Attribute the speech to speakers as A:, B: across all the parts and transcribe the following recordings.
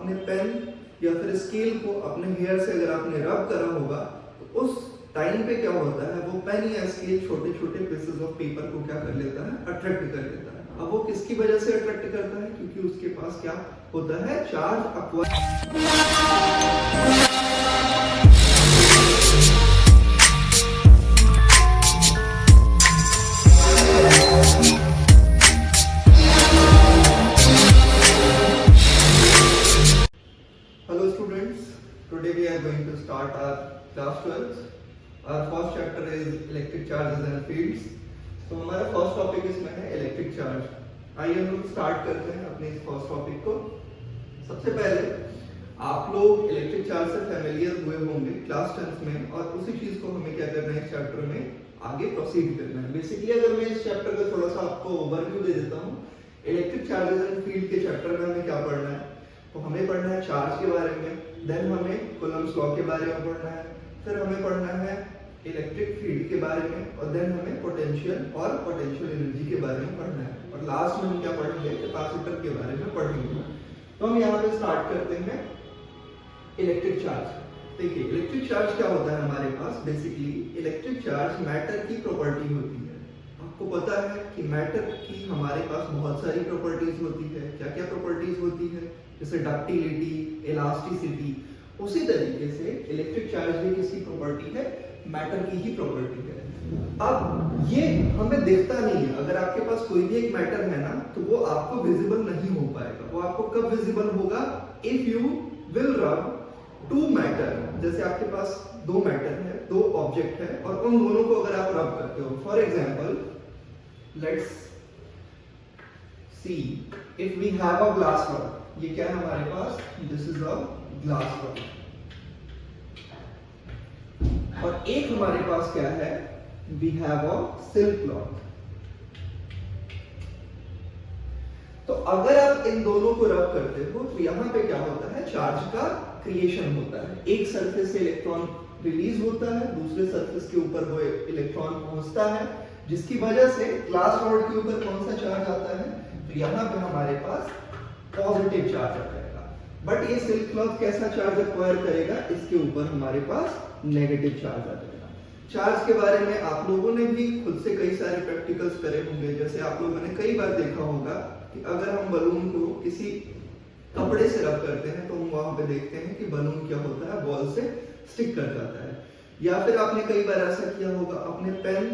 A: अपने पेन या फिर स्केल को अपने हेयर से अगर आपने रब करा होगा तो उस टाइम पे क्या होता है, वो पेन या स्केल छोटे छोटे पीसेस ऑफ पेपर को क्या कर लेता है, अट्रैक्ट कर लेता है। अब वो किसकी वजह से अट्रैक्ट करता है, क्योंकि उसके पास क्या होता है, charge acquire. Hello students, today we are going to start our class 12. Our first chapter is electric charges and fields. तो हमारा फर्स्ट टॉपिक इसमें है इलेक्ट्रिक चार्ज। आइए हम लोग स्टार्ट करते हैं अपने इस फर्स्ट टॉपिक को। सबसे पहले आप लोग इलेक्ट्रिक चार्ज से फैमिलियर हुए होंगे क्लास 10th में, और उसी चीज को हमें क्या करना है इस चैप्टर में आगे प्रोसीड करना है। बेसिकली अगर मैं इस चैप्टर का थोड़ा सा आपको ओवरव्यू दे देता हूँ, इलेक्ट्रिक चार्जेस एंड फील्ड के चैप्टर में हमें क्या पढ़ना है, तो हमें पढ़ना है चार्ज के बारे में, देन हमें कूलम्ब्स लॉ के बारे में पढ़ना है, फिर हमें पढ़ना है इलेक्ट्रिक फील्ड के बारे में, और देन हमें पोटेंशियल और पोटेंशियल एनर्जी के बारे में पढ़ना है, और लास्ट में हम क्या पढ़ेंगे, कैपेसिटर के बारे में पढ़ेंगे। तो हम यहाँ पे स्टार्ट करते हैं इलेक्ट्रिक चार्ज। देखिए इलेक्ट्रिक चार्ज क्या होता है हमारे पास, बेसिकली इलेक्ट्रिक चार्ज मैटर की प्रॉपर्टी होती है। आपको पता है कि मैटर की हमारे पास बहुत सारी प्रॉपर्टीज होती है। क्या क्या प्रॉपर्टीज होती है, जैसे डक्टिलिटी, इलास्टिसिटी। उसी तरीके से इलेक्ट्रिक चार्ज भी किसकी प्रॉपर्टी है, मैटर की ही प्रॉपर्टी है। अब ये हमें दिखता नहीं है, अगर आपके पास कोई भी एक मैटर है ना, तो वो आपको विजिबल नहीं हो पाएगा। वो आपको कब विजिबल होगा, if you will rub to matter. जैसे आपके पास दो मैटर है, दो ऑब्जेक्ट है, और उन दोनों को अगर आप रब करते हो, for example let's see if we have a glass rod. ये क्या है हमारे पास, this is a glass rod, और एक हमारे पास क्या है, we have a silk cloth. तो अगर आप इन दोनों को रब करते हो तो यहां पे क्या होता है, चार्ज का क्रिएशन होता है। एक सरफेस से इलेक्ट्रॉन रिलीज होता है, दूसरे सरफेस के ऊपर वो इलेक्ट्रॉन पहुंचता है, जिसकी वजह से ग्लास रॉड के ऊपर कौन सा चार्ज आता है, तो यहाँ पे हमारे पास पॉजिटिव चार्ज आ जाएगा। बट ये सिल्क क्लॉथ कैसा चार्ज एक्वायर करेगा, इसके ऊपर हमारे पास नेगेटिव चार्ज आ जाएगा। चार्ज के बारे में आप लोगों ने भी खुद से कई सारे प्रैक्टिकल्स करे होंगे। जैसे आप लोगों ने कई बार देखा होगा कि अगर हम बलून को किसी कपड़े से रब करते हैं तो हम वहां पे देखते हैं कि बलून क्या होता है, बॉल से स्टिक कर जाता है। या फिर आपने कई बार ऐसा किया होगा, अपने पेन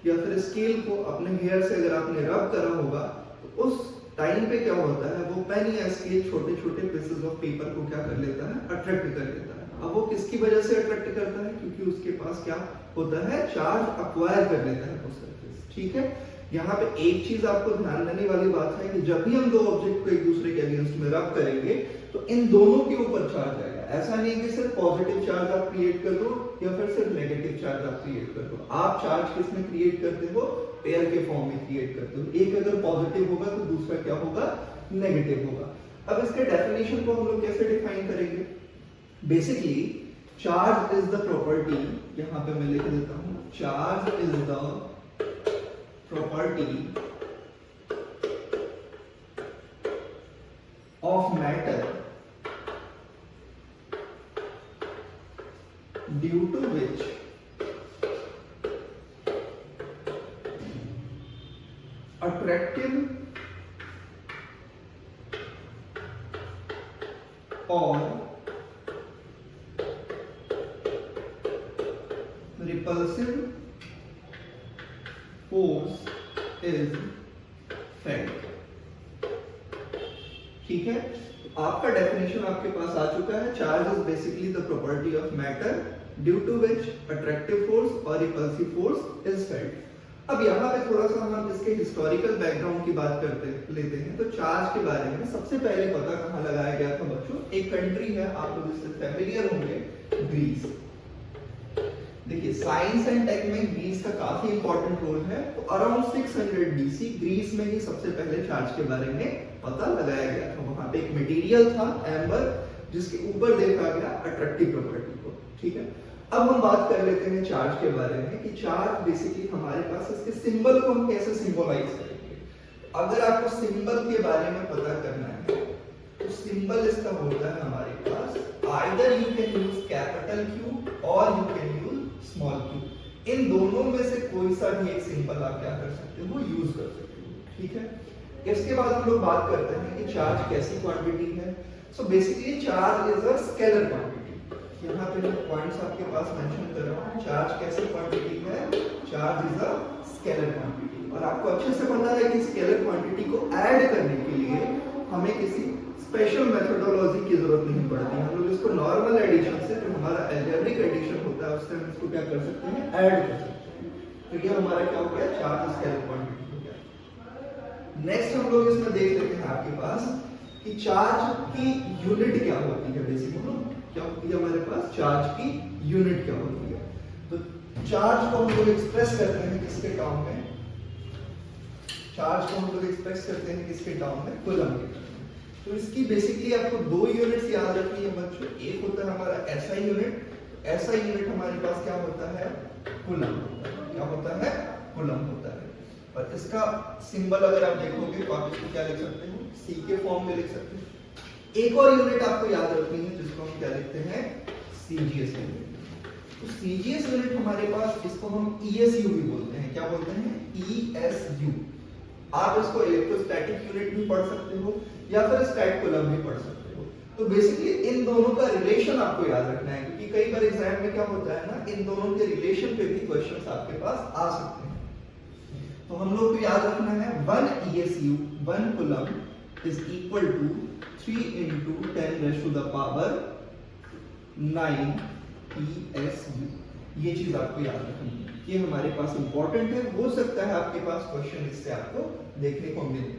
A: या फिर स्केल को अपने हेयर से अगर आपने रब करा होगा तो उस टाइम पे क्या होता है, वो पेन या स्केल छोटे छोटे पीसेस ऑफ पेपर को क्या कर लेता है, अट्रैक्ट कर लेता है। अब वो किसकी वजह से अट्रैक्ट करता है, क्योंकि उसके पास क्या होता है, चार्ज अक्वायर कर लेता है वो सरफेस। ठीक है, यहाँ पे एक चीज आपको ध्यान देने वाली बात है कि जब भी हम दो ऑब्जेक्ट को एक दूसरे के अगेंस्ट में रब करेंगे तो इन दोनों के ऊपर चार्ज आएगा। ऐसा नहीं कि सिर्फ पॉजिटिव चार्ज आप क्रिएट कर दो या फिर सिर्फ नेगेटिव चार्ज आप क्रिएट कर दो। आप चार्ज किस में क्रिएट करते हो, पेयर के फॉर्म में क्रिएट करते हो। एक अगर पॉजिटिव होगा तो दूसरा क्या होगा, नेगेटिव होगा। अब इसके डेफिनेशन को हम लोग कैसे डिफाइन करेंगे, basically charge is the property, यहाँ पे मैं लिख देता हूँ, charge is the property of matter due to which attractive or repulsive force is felt। ठीक है, तो आपका डेफिनेशन आपके पास आ चुका है। Charge is basically the property of matter due to which attractive force और रिपल्सिव फोर्स इज फेल्ट। अब यहाँ पे थोड़ा सा हम इसके हिस्टोरिकल बैकग्राउंड की बात करते लेते हैं। तो चार्ज के बारे में सबसे पहले पता कहाँ लगाया गया था बच्चों, एक कंट्री है, आप लोग इससे फैमिलियर होंगे, ग्रीस। देखिए साइंस एंड टेक में ग्रीस का काफी इंपॉर्टेंट रोल है। तो अराउंड 600 BC ग्रीस में ही सबसे पहले चार्ज के बारे में पता लगाया गया था। वहां पे एक मटेरियल था एम्बर, जिसके ऊपर देखा गया अट्रैक्टिव प्रॉपर्टी को। ठीक है, अब हम बात कर लेते हैं चार्ज के बारे में कि चार्ज बेसिकली हमारे पास इसके सिंबल को हम कैसे सिंबलाइज करेंगे। अगर आपको सिंबल के बारे में पता करना है तो सिंबल इसका होता है हमारे पास either you can use capital Q और you can use small q। इन दोनों में से कोई सा भी एक सिंबल आप क्या कर सकते हो, यूज कर सकते हो, ठीक है। इसके बाद हम लोग बात करते हैं कि चार्ज कैसी क्वांटिटी है। So basically charge is a scalar quantity. यहाँ पे मैं पॉइंट्स आपके पास मेंशन कर रहा हूँ। चार्ज कैसी क्वांटिटी है, charge is a scalar quantity. और आपको अच्छे से पता है कि स्केलर क्वांटिटी को ऐड करने के लिए हमें किसी स्पेशल मेथोडोलॉजी की जरूरत नहीं पड़ती। हम लोग इसको नॉर्मल एडिशन से, जो हमारा अलजेब्रिक एडिशन होता है, उससे हम इसको क्या कर सकते हैं, ऐड कर सकते हैं। तो ये हमारा क्या हो गया, चार्ज स्केलर क्वांटिटी हो गया। नेक्स्ट हम लोग इसमें देख लेते हैं आपके पास कि चार्ज की यूनिट क्या होती है। बेसिकली क्या होती है हमारे पास, चार्ज की यूनिट क्या होती है। तो चार्ज को हम लोग एक्सप्रेस करते हैं किसके टर्म में, चार्ज को हम लोग एक्सप्रेस करते हैं किसके टर्म में, कूलम के। तो इसकी बेसिकली आपको दो यूनिट्स याद रखनी है बच्चों। एक होता है हमारा एसआई यूनिट, एसआई यूनिट हमारे पास क्या होता है, कूलम होता है। क्या होता है, कूलम होता है। और इसका सिंबल अगर आप देखोगे तो आप इसको क्या लिख सकते हो, सी के फॉर्म में लिख सकते हो। एक और यूनिट आपको याद रखनी है जिसको हम क्या लिखते हैं, सीजीएस यूनिट। तो सीजीएस यूनिट हमारे पास, इसको हम ईएसयू भी बोलते हैं। क्या बोलते हैं, ईएसयू। आप इसको इलेक्ट्रोस्टैटिक यूनिट भी पढ़ सकते हो या फिर स्टैट कूलम भी पढ़ सकते हो। तो बेसिकली इन दोनों का रिलेशन आपको याद रखना है, क्योंकि कई बार एग्जाम में क्या होता है ना, इन दोनों के रिलेशन पे भी क्वेश्चंस आपके पास आ सकते हैं। तो हम लोग को याद रखना है 1 ESU 1 coulomb is equal to 3 into 10 raised to the power 9 ESU। ये चीज आपको याद रखनी है, ये हमारे पास इंपॉर्टेंट है। हो सकता है आपके पास क्वेश्चन इससे आपको देखने को मिले।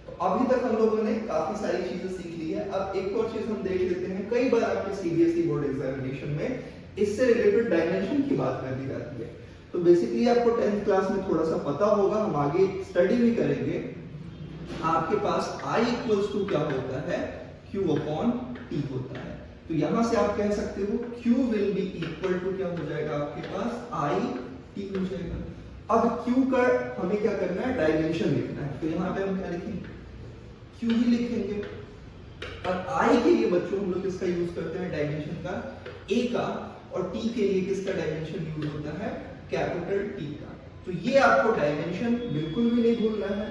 A: तो अभी तक हम लोगों ने काफी सारी चीजें सीख ली है। अब एक और चीज हम देख लेते हैं, कई बार आपके सीबीएसई बोर्ड एग्जामिनेशन में इससे रिलेटेड डायमेंशन की बात कर दी जाती है। तो बेसिकली आपको 10th क्लास में थोड़ा सा पता होगा, हम आगे स्टडी भी करेंगे। आपके पास I इक्वल्स टू क्या होता है, Q अपॉन T होता है। तो यहां से आप कह सकते हो Q will be equal to क्या हो जाएगा आपके पास, I T हो जाएगा। अब Q का हमें क्या करना है, डायमेंशन लिखना है। तो यहाँ पे हम क्या लिखेंगे, Q ही लिखेंगे। और I के लिए बच्चों हम लोग किसका यूज करते हैं, डायमेंशन का A का, और T के लिए किसका डायमेंशन यूज होता है, कैपिटल T का। तो ये आपको डायमेंशन बिल्कुल भी नहीं भूलना है।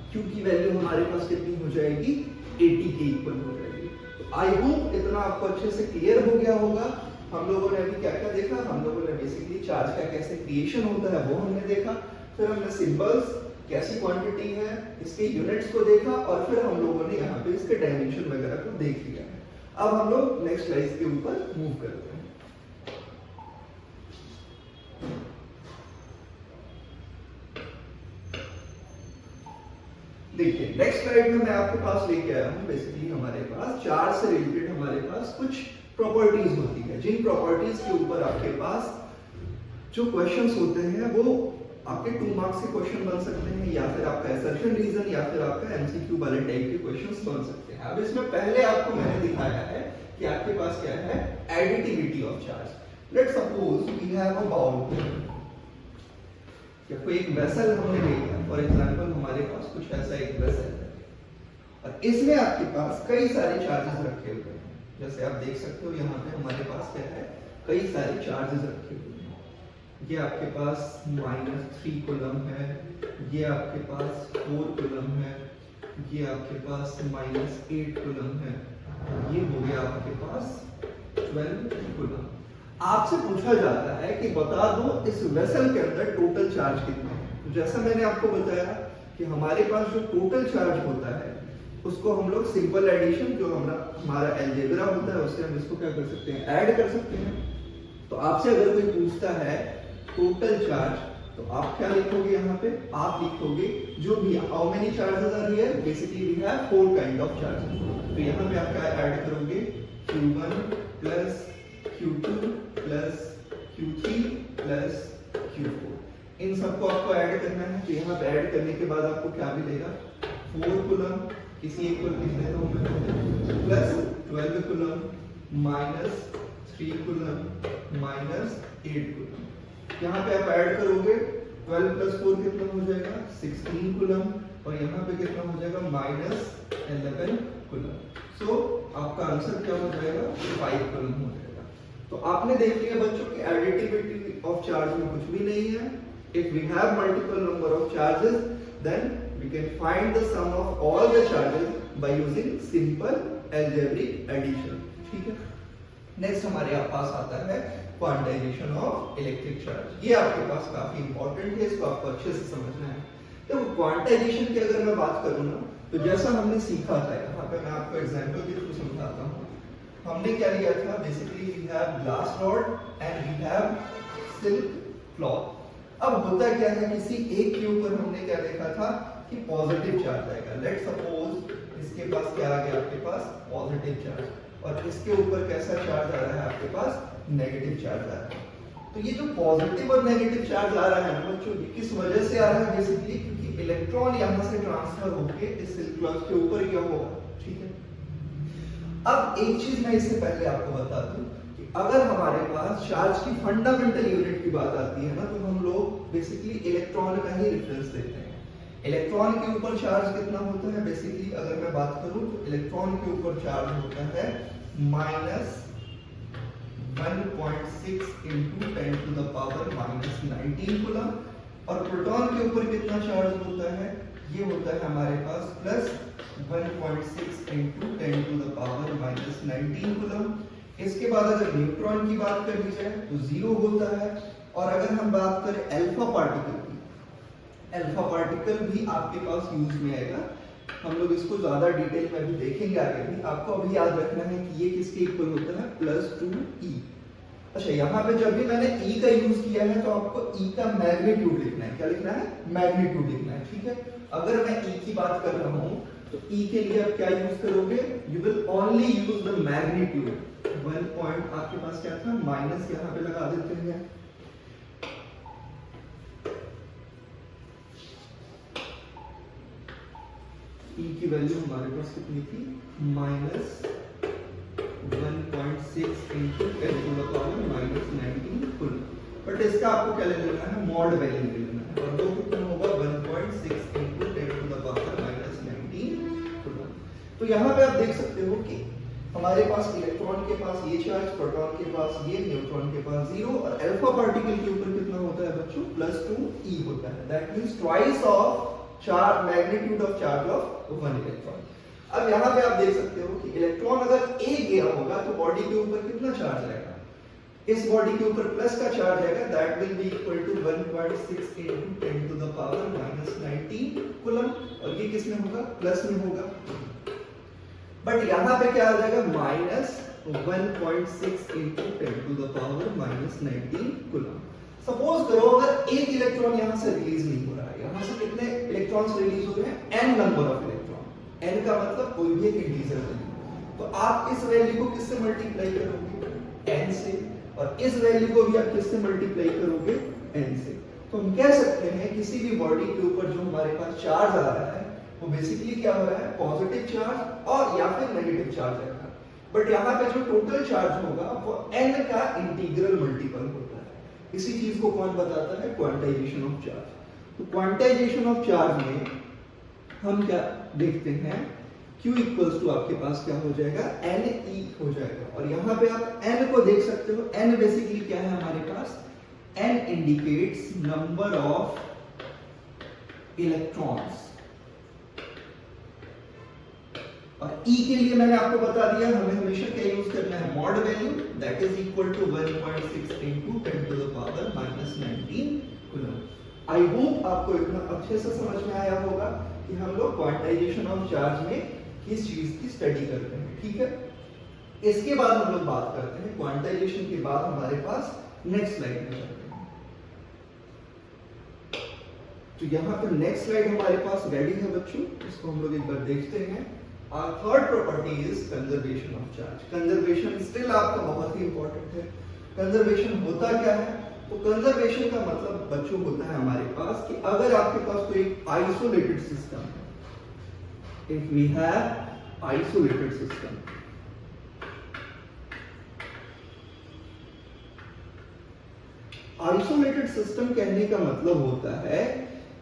A: Q की वैल्यू हमारे पास कितनी हो जाएगी, 80 के इक्वल हो जाएगी। तो आई होप इतना आपको अच्छे से क्लियर हो गया होगा। हम लोगों ने अभी क्या क्या देखा, हम लोगों ने बेसिकली चार्ज का कैसे क्रिएशन होता है वो हमने देखा, फिर हमने सिंबल्स कैसी क्वांटिटी है, इसके यूनिट्स को देखा, और फिर हम लोगों ने यहाँ पे इसके डायमेंशन वगैरह को देख लिया है। अब हम लोग नेक्स्ट स्लाइड के ऊपर मूव करते हैं। देखिए नेक्स्ट स्लाइड में मैं आपके पास लेके आया हूँ, बेसिकली हमारे पास चार्ज से रिलेटेड हमारे पास कुछ प्रॉपर्टीज होती है, जिन प्रॉपर्टीज के ऊपर आपके पास जो क्वेश्चंस होते हैं वो आपके 2 मार्क्स के क्वेश्चन बन सकते हैं, या फिर आपका असर्शन रीजन, या फिर आपका एमसीक्यू वाले टाइप के क्वेश्चंस बन सकते हैं। अब इसमें पहले आपको मैंने दिखाया है कि आपके पास क्या है, additivity of charge. Let's suppose we have a bowl, या कोई एक वेसल हमने ले लिया, फॉर एग्जांपल हमारे पास कुछ ऐसा एक वेसल है, और इसमें आपके पास कई सारे चार्जेस रखे हुए हैं। जैसे आप देख सकते हो यहाँ पे हमारे पास क्या है, कई सारे चार्जेस रखे हुए हैं। ये आपके पास -3 कूलम है, ये आपके पास 4 कूलम है, ये आपके पास -8 कूलम है, ये हो गया आपके पास 12 कूलम। आपसे पूछा जाता है कि बता दो इस वेसल के अंदर टोटल चार्ज कितना है। तो जैसा मैंने आपको बताया कि हमारे पास जो टोटल चार्ज होता है उसको हम लोग सिंपल एडिशन, जो हमारा अलजेब्रा होता है, उससे हम इसको क्या कर सकते हैं, ऐड कर सकते हैं। तो आपसे अगर कोई पूछता है टोटल चार्ज, तो आप क्या लिखोगे, यहाँ पे आप लिखोगे जो भी how many charges are here, basically we have 4 kind of charges. तो यहाँ पे आप क्या ऐड करोगे, Q1 plus Q2 plus Q3 plus Q4, इन सबको आपको ऐड करना है। तो यहाँ पे ऐड करने के बाद आपको क्या मिलेगा, 4 कूलम, किसी एक को लिख देता हूँ मैं, प्लस 12 कूलम -3 कूलम -8 कूलम। यहाँ पे आप ऐड करोगे 12 प्लस 4 कितना हो जाएगा, 16 कूलम, और यहाँ पे कितना हो जाएगा -11 कूलम। सो आपका आंसर क्या हो जाएगा, 5 कूलम हो जाएगा। तो आपने देख लिया बच्चों कि एडिटिविटी ऑफ चार्ज में कुछ भी नहीं है। If we have multiple number of charges then we can find the sum of all the charges by using simple algebraic addition. ठीक है, नेक्स्ट हमारे पास आता है क्वांटाइजेशन ऑफ इलेक्ट्रिक चार्ज। ये आपके पास काफी इंपॉर्टेंट है, इसको आपको अच्छे से समझना है। तो क्वांटाइजेशन की अगर मैं बात करूं ना, तो जैसा हमने सीखा था, यहाँ पे मैं आपको एग्जांपल के थ्रू समझाता हूँ। हमने क्या लिया था, basically we have glass rod and we have silk cloth. अब होता क्या है, किसी एक के ऊपर हमने क्या देखा था कि पॉजिटिव चार्ज आएगा। लेट्स सपोज इसके पास क्या आ गया, आपके पास पॉजिटिव चार्ज, और इसके ऊपर कैसा चार्ज आ रहा है, आपके पास नेगेटिव चार्ज आ रहा है। तो ये जो पॉजिटिव और नेगेटिव चार्ज आ रहा है ना बच्चों, किस वजह से आ रहा है, बेसिकली क्योंकि इलेक्ट्रॉन यहां से ट्रांसफर होके इस सिल्क क्लॉथ के ऊपर क्या होगा। ठीक है, अब एक चीज मैं इससे पहले आपको बता दूं कि अगर हमारे पास चार्ज की फंडामेंटल यूनिट की बात आती है ना, तो हम लोग बेसिकली इलेक्ट्रॉन का ही रेफरेंस देते हैं। इलेक्ट्रॉन के ऊपर चार्ज कितना होता है, बेसिकली अगर मैं बात करूं तो इलेक्ट्रॉन के ऊपर चार्ज होता है -1.6 into 10 to the power -19 coulomb, और प्रोटॉन के ऊपर कितना चार्ज होता है, ये होता है हमारे पास +1.6 into 10 to the power -19 coulomb. इसके बाद अगर न्यूट्रॉन की बात कर ली जाए तो 0 होता है। और अगर हम बात करें अल्फा पार्टिकल की, अल्फा पार्टिकल भी आपके पास यूज में आएगा। हम लोग इसको ज्यादा डिटेल में भी देखेंगे आगे भी। आपको अभी याद रखना है कि ये किसके इक्वल होता है, +2e। अच्छा, यहाँ पे जब भी मैंने e का यूज किया है तो आपको e का मैग्नीट्यूड लिखना है। क्या लिखना है, मैग्नीट्यूड लिखना है। ठीक है, अगर मैं e की बात कर रहा हूँ तो e के लिए आप क्या यूज करोगे, you will only use the magnitude. 1 point आपके पास क्या था, माइनस यहाँ पे लगा देते हैं। e की वैल्यू हमारे पास कितनी थी, -1.6 into 10 to the power -19 coulomb. But इसका आपको क्या ले लेना है, मॉड वैल्यू ले लेना है, और वो कितना होगा 1.6 into 10 to the power -19 coulomb. तो यहाँ पे आप देख सकते हो कि हमारे पास इलेक्ट्रॉन के पास ये चार्ज, प्रोटॉन के पास ये, न्यूट्रॉन के पास 0, और अल्फा पार्टिकल के ऊपर कितना होता है बच्चों, +2e होता है। That means twice of charge, magnitude of charge of 1 electron. अब यहाँ पे आप देख सकते हो कि इलेक्ट्रॉन अगर एक गया होगा तो बॉडी के ऊपर कितना चार्ज रहेगा, इस बॉडी के ऊपर प्लस का चार्ज आएगा। That will be equal to 1.6 into 10 to the power -19 coulomb, और ये किस में होगा, प्लस में होगा। बट यहाँ पे क्या आ जाएगा, -1.6 into 10 to the power -19 coulomb. Suppose करो अगर एक इलेक्ट्रॉन यहाँ से रिलीज नहीं हो रहा है, यहाँ से कितने इलेक्ट्रॉन्स रिलीज हो रहे हैं, n number of electron. n का मतलब कोई भी एक इंटीजर वैल्यू। तो आप इस वैल्यू को किससे मल्टीप्लाई करोगे, n से, और इस वैल्यू को भी आप किससे मल्टीप्लाई करोगे, n से। तो हम कह सकते हैं किसी भी बॉडी के ऊपर जो हमारे पास चार्ज आ रहा है वो बेसिकली क्या हो रहा है, पॉजिटिव चार्ज और या फिर नेगेटिव चार्ज आएगा। बट यहाँ पे जो टोटल चार्ज होगा वो n का इंटीग्रल मल्टीपल होता है। इसी चीज को कौन बताता है, क्वांटाइजेशन ऑफ चार्ज। तो क्वांटाइजेशन ऑफ चार्ज में हम क्या देखते हैं, Q इक्वल्स टू आपके पास क्या हो जाएगा, Ne हो जाएगा। और यहाँ पे आप n को देख सकते हो। n बेसिकली क्या है हमारे पास, n indicates number of electrons, और E के लिए मैंने आपको बता दिया हमें हमेशा क्या यूज करना है, mod value, that is equal to 1.6 into 10 to the power -19 coulomb. I hope आपको इतना अच्छे से समझ में आया होगा कि हम लोग क्वांटाइजेशन ऑफ चार्ज में किस चीज की स्टडी करते हैं। ठीक है, इसके बाद हम लोग बात करते हैं, क्वांटाइजेशन के बाद हमारे पास नेक्स्ट स्लाइड में चलते हैं। तो यहाँ पर नेक्स्ट स्लाइड हमारे पास रेडी है बच्चों, इसको हम लोग एक बार देखते हैं। Our third property is conservation of charge. Conservation still आपका बहुत ही important है। Conservation होता क्या है? तो conservation का मतलब बच्चों होता है हमारे पास कि अगर आपके पास कोई isolated system है, if we have isolated system, isolated system कहने का मतलब होता है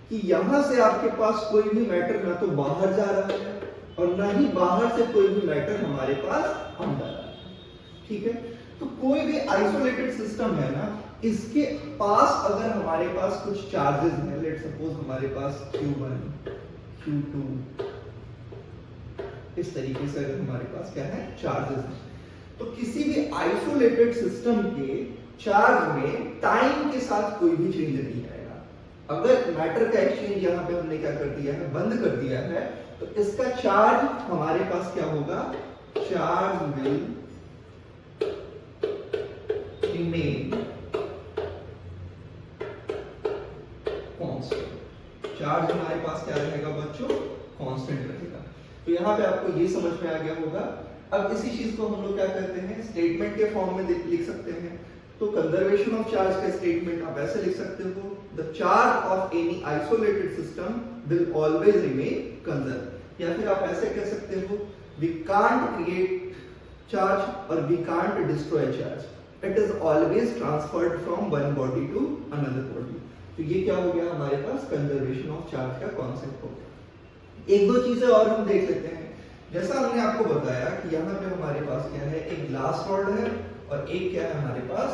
A: कि यहां से आपके पास कोई भी मैटर ना तो बाहर जा रहा है और ना ही बाहर से कोई भी मैटर हमारे पास अंदर आ रहा है, ठीक है। तो कोई भी आइसोलेटेड सिस्टम है ना, इसके पास अगर हमारे पास कुछ चार्जेस हैं, लेट सपोज हमारे पास Q1 Q2 इस तरीके से अगर हमारे पास क्या है चार्जेस हैं, तो किसी भी आइसोलेटेड सिस्टम के चार्ज में टाइम के साथ कोई भी चेंज नहीं आएगा। अगर मैटर का एक्सचेंज यहाँ पे हमने क्या कर दिया है, बंद कर दिया है, तो इसका चार्ज हमारे पास क्या होगा, charge will remain constant. Charge हमारे पास क्या रहेगा बच्चों, कांस्टेंट रहेगा। तो यहाँ पे आपको ये समझ में आ गया होगा। अब इसी चीज को हम लोग क्या करते हैं, स्टेटमेंट के फॉर्म में लिख सकते हैं। तो कंजर्वेशन ऑफ चार्ज का स्टेटमेंट आप ऐसे लिख सकते हो, the charge of any isolated system will always remain conserve. या फिर आप ऐसे कह सकते हो, वी कांट क्रिएट चार्ज और we can't destroy charge, it is always transferred from one body to another body. तो ये क्या हो गया हमारे पास, कंजर्वेशन ऑफ चार्ज का कॉन्सेप्ट हो गया। एक दो चीजें और हम देख लेते हैं। जैसा हमने आपको बताया कि यहाँ पे हमारे पास क्या है, एक ग्लास रॉड है और एक क्या है हमारे पास,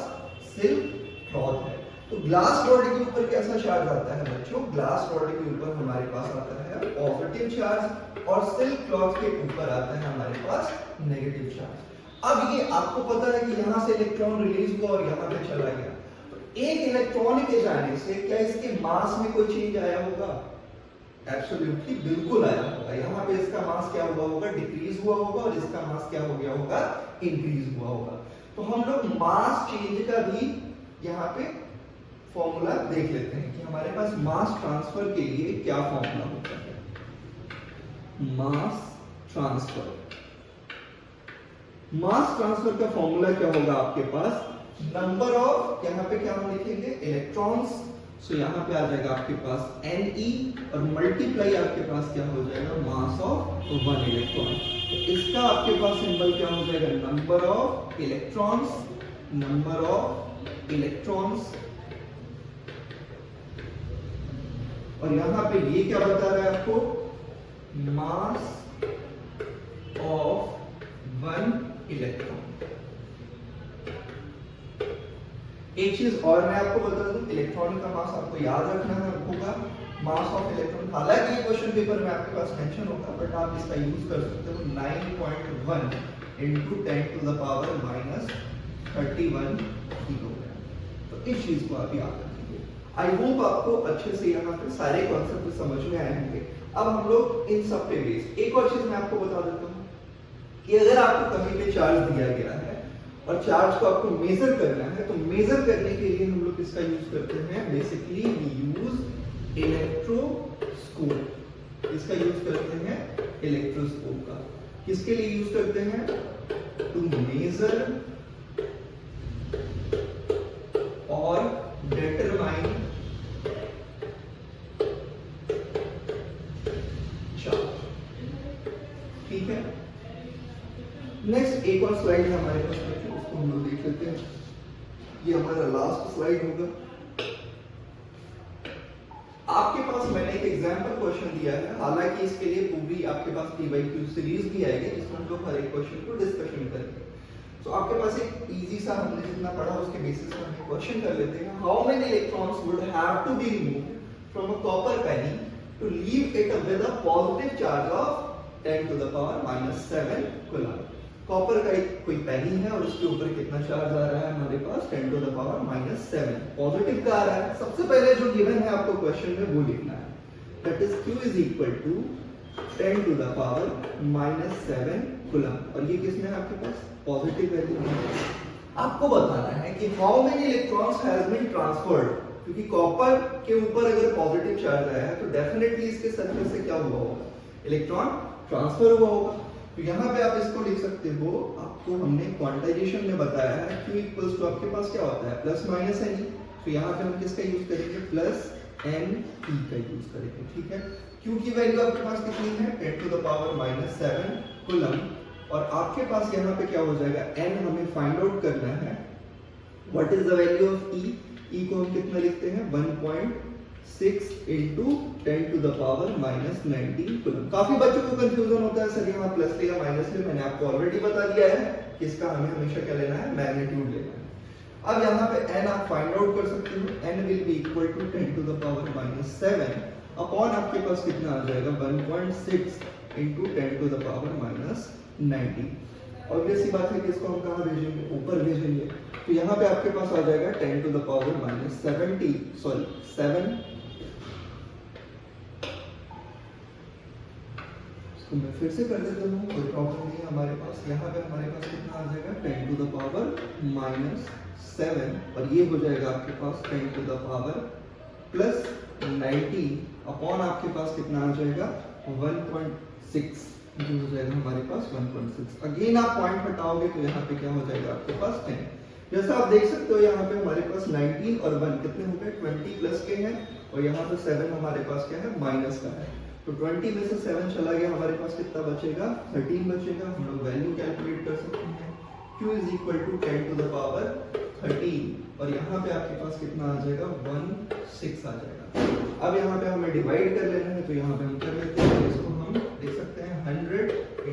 A: सिल्क क्लॉथ है। तो ग्लास रॉड के ऊपर कैसा चार्ज आता है बच्चों, ग्लास रॉड के ऊपर हमारे पास आता है पॉजिटिव चार्ज और सिल्क क्लॉथ के ऊपर आता है हमारे पास नेगेटिव चार्ज। अब ये आपको पता है कि यहाँ से इलेक्ट्रॉन रिलीज हुआ और यहाँ पे चला गया, तो एक इलेक्ट्रॉन के जाने से क्या इसके मास में कोई चेंज आया होगा, एब्सोल्युटली बिल्कुल आया होगा। यहाँ पे इसका मास क्या हुआ होगा, डिक्रीज हुआ होगा, और इसका मास क्या हो गया होगा, इंक्रीज हुआ होगा। तो हम लोग मास चेंज का भी यहाँ पे फॉर्मूला देख लेते हैं कि हमारे पास मास ट्रांसफर के लिए क्या फॉर्मूला होता है। मास ट्रांसफर का फॉर्मूला क्या होगा आपके पास, नंबर ऑफ, यहाँ पे क्या हम लिखेंगे, इलेक्ट्रॉन्स। सो यहाँ पे आ जाएगा आपके पास Ne और मल्टीप्लाई आपके पास क्या हो जाएगा, मास ऑफ वन इलेक्ट्रॉन। तो इसका आपके पास सिंबल क्या हो जाएगा, number of electrons, number of electrons. और यहाँ पे ये क्या बता रहा है आपको, मास ऑफ वन इलेक्ट्रॉन। एक चीज और मैं आपको बता दूं, इलेक्ट्रॉन का मास आपको याद रखना होगा, मास ऑफ इलेक्ट्रॉन। हालांकि ये क्वेश्चन पेपर में आपके पास मेंशन होगा, बट आप इसका यूज कर सकते हो 9.1 into 10 to the power minus 31 kilogram. तो इस चीज को आप याद रखेंगे। आई होप आपको अच्छे से यहाँ पे सारे कॉन्सेप्ट समझ में आए होंगे। अब हम लोग इन सब पे बेस, एक और चीज मैं आपको बता देता हूँ कि अगर आपको कहीं पे चार्ज दिया गया है और चार्ज को आपको मेजर करना है, तो मेजर करने के लिए हम लोग किसका यूज करते हैं, बेसिकली वी यूज इलेक्ट्रोस्कोप। इसका यूज करते हैं इलेक्ट्रोस्कोप का। किसके लिए यूज करते हैं, टू मेजर और डिटरमाइन चार्ज, ठीक है। नेक्स्ट एक और स्लाइड है हमारे पास, उसको हम लोग देख लेते हैं। ये हमारा लास्ट स्लाइड होगा। आपके पास मैंने एक एग्जांपल क्वेश्चन दिया है, हालांकि इसके लिए पूरी आपके पास P/Q सीरीज भी आएगी जिसमें हम लोग हर एक क्वेश्चन को डिस्कशन करेंगे। तो आपके पास एक इजी सा, हमने जितना पढ़ा उसके बेसिस पर हम क्वेश्चन कर लेते हैं। How many electrons would have to be removed from a copper penny to leave it with a positive charge of 10 to the power minus 7 coulomb. Copper का एक कोई पेनी है और उसके ऊपर कितना चार्ज आ रहा है हमारे पास, 10 to the power minus 7, positive का आ रहा है। सबसे पहले जो गिवन है आपको क्वेश्चन में वो लिखना है, that is Q is equal to 10 to the power minus 7 coulomb. और ये किसमें है आपके पास, पॉजिटिव वैल्यू में। आपको बताना है कि how many electrons has been transferred, क्योंकि कॉपर के ऊपर अगर पॉजिटिव चार्ज आया है तो डेफिनेटली इसके सरफेस से क्या हुआ होगा, इलेक्ट्रॉन ट्रांसफर हुआ होगा। तो यहाँ पे आप इसको लिख सकते हो, आपको हमने क्वांटाइजेशन में बताया है Q इक्वल्स टू आपके पास क्या होता है, प्लस माइनस Ne। तो यहाँ पे हम किसका यूज करेंगे, प्लस Ne का यूज करेंगे, ठीक है। Q की वैल्यू आपके पास कितनी है, 10 to the power minus 7 coulomb. और आपके पास यहाँ पे क्या हो जाएगा, N हमें फाइंड आउट करना है। What is the value of E? E को हम कितना लिखते हैं, 1.2 6 into 10 to the power minus 19 coulomb. काफी बच्चों को कंफ्यूजन होता है सर यहाँ प्लस लिया माइनस लिया, मैंने आपको ऑलरेडी बता दिया है कि इसका हमें हमेशा क्या लेना है, मैग्नीट्यूड लेना है। अब यहाँ पे n आप फाइंड आउट कर सकते हो, n will be equal to 10 to the power minus 7 upon आपके पास कितना आ जाएगा 1.6 into 10 to the power minus 90। Obvious सी बात है कि इसको हम कहाँ भेजेंगे, ऊपर भेजेंगे। तो यहाँ पे आपके पास आ जाएगा 10 to the power minus 7। तो मैं फिर से कर देता हूँ, कोई प्रॉब्लम नहीं है हमारे पास। यहाँ पे हमारे पास कितना आ जाएगा 10 to the power minus 7 और ये हो जाएगा आपके पास 10 to the power plus 90 upon आपके पास कितना आ जाएगा 1.6 जो हो जाएगा हमारे पास 1.6। अगेन आप पॉइंट हटाओगे तो यहाँ पे क्या हो जाएगा आपके पास 10। जैसा आप देख सकते हो यहाँ पे हमारे पास 19 और 1 कितने हो गए 20 प्लस के हैं और यहाँ पे 7 हमारे पास क्या है माइनस का है। तो 20 में से 7 चला गया, हमारे पास कितना बचेगा 13 बचेगा। हम लोग वैल्यू कैलकुलेट कर सकते हैं, Q is equal to 10 to the power 13 और यहाँ पे आपके पास कितना आ जाएगा 1.6 आ जाएगा। अब यहाँ पे हमें डिवाइड कर लेना है तो यहाँ पे हम कर लेते हैं, इसको हम देख सकते हैं 100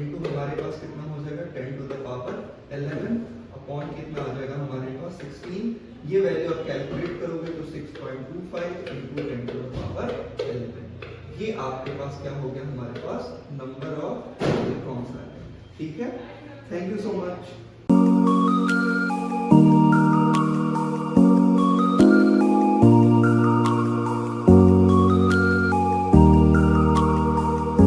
A: इंटू हमारे पास कितना हो जाएगा 10 to the power 11 अपॉन कितना आ जाएगा हमारे पास 16। ये वैल्यू आप कैलकुलेट करोगे तो 6.25 इंटू 10 to the power 11। ये आपके पास क्या हो गया हमारे पास नंबर ऑफ इलेक्ट्रॉन्स आ गए। ठीक है, थैंक यू सो मच।